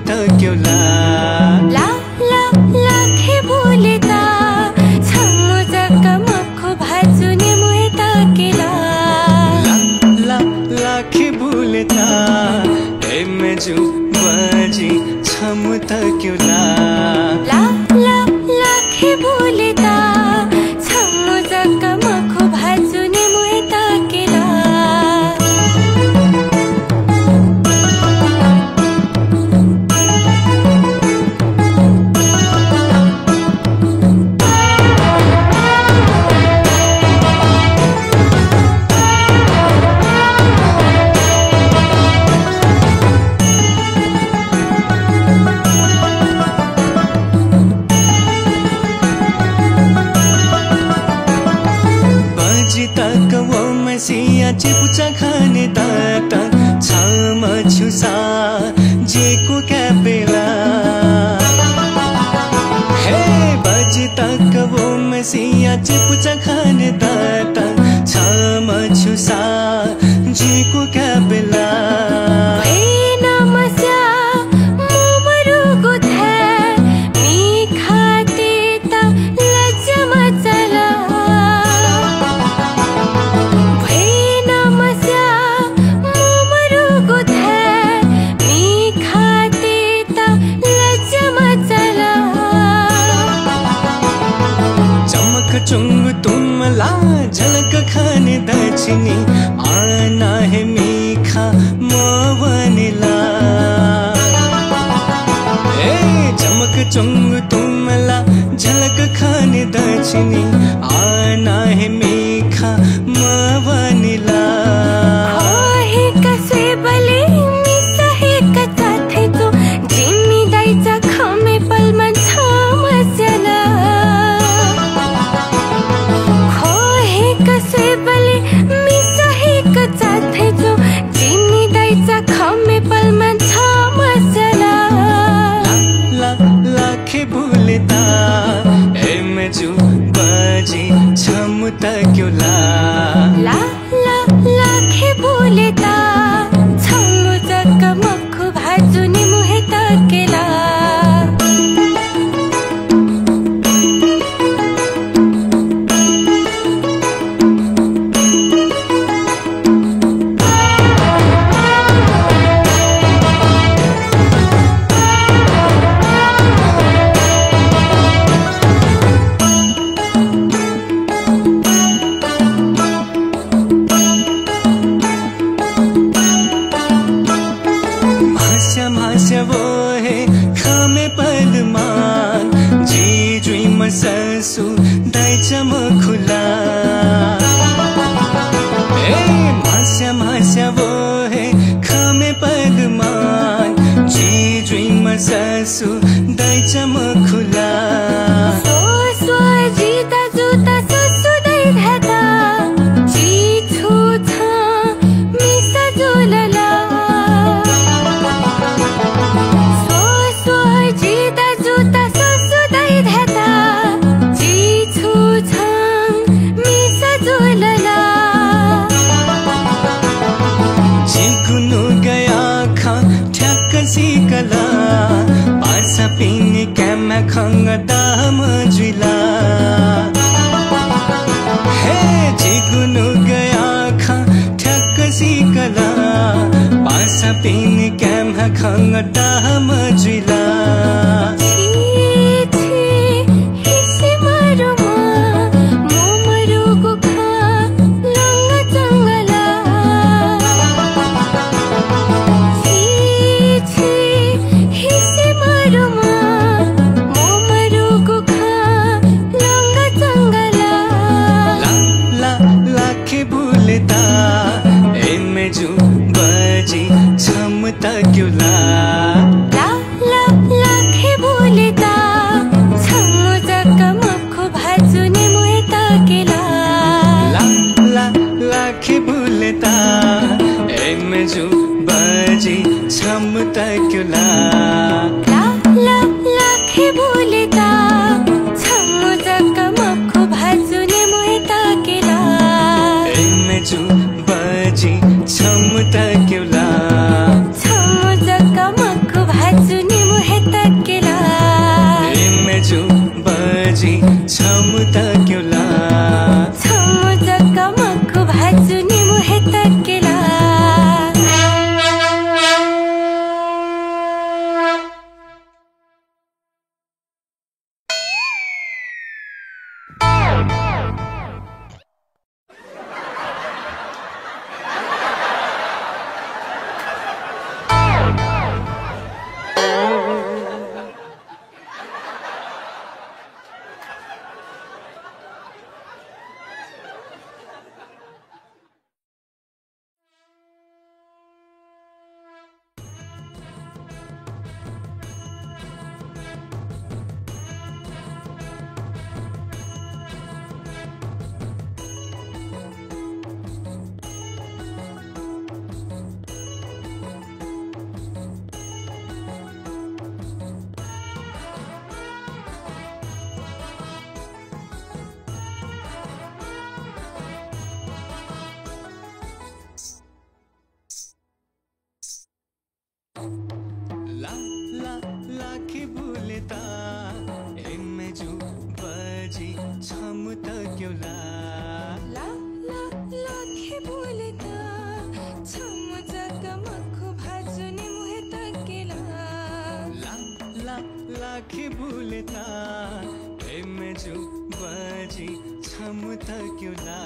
छमुतक्योला ला ला लाखे बोलेता छमुजका मखो भाजुने मुएता केला ला ला लाखे बोलेता एमेजु बाजी छमुतक्योला ला ला लाखे बोलेता छमुजका मखो भाजुने मुएता केला तक वो मसिया चिपुचा खाने दाता छम छुसा जेको क्यापेला हे बजी तक वो मसिया चिपुचा खाने दाता छम छुसा जेको क्यापेला चुंग तुमला झलक खाने दक्षिणी आना है मीठा मोवनीला ए चमक चुंग तुमला झलक खाने दक्षिणी आना है मीठा मोवनीला हे कसे बले मिसा हे कथा थे तो जिम्मी दाईचा खामे पलमन छामस्याला एमेजु बाजी छमुतक्योला ला ला लाखे बोलेता छमुजका मखो भाजुने मुएता केला वो है खामे पलमान जी जुई मससु दाई चमखुला ए मास्या वो है खामे पलमान जी जुई मससु दाई चमखुला सो सो जीता जुता ससु दाई धाता जी छु था मिसा जुलला सिकला पासा पिने क्यामा खंग दाम जुला हे जिगुनु गया खा ठ्याक सिकला पासा पिने क्यामा खंग दाम जुला एमेजु बाजी छमुतक्योला ला ला लाखे बोलेता छमुजका मखो भाजुने मुएता केला ला ला लाखे बोलेता एमेजु बाजी छमुतक्योला ला ला लाखे बोलेता छमुजका मखो भाजुने मुएता केला एमेजु बाजी छमुतक्योला छमुजका मखो भाजुने ला ला लाखे बोलता एमेजु बजी छम त क्योला ला ला लाखे बोलता छम जगमखु भाजुने मुहे तकेला ला ला लाखे बोलता एमेजु बजी छम त क्योला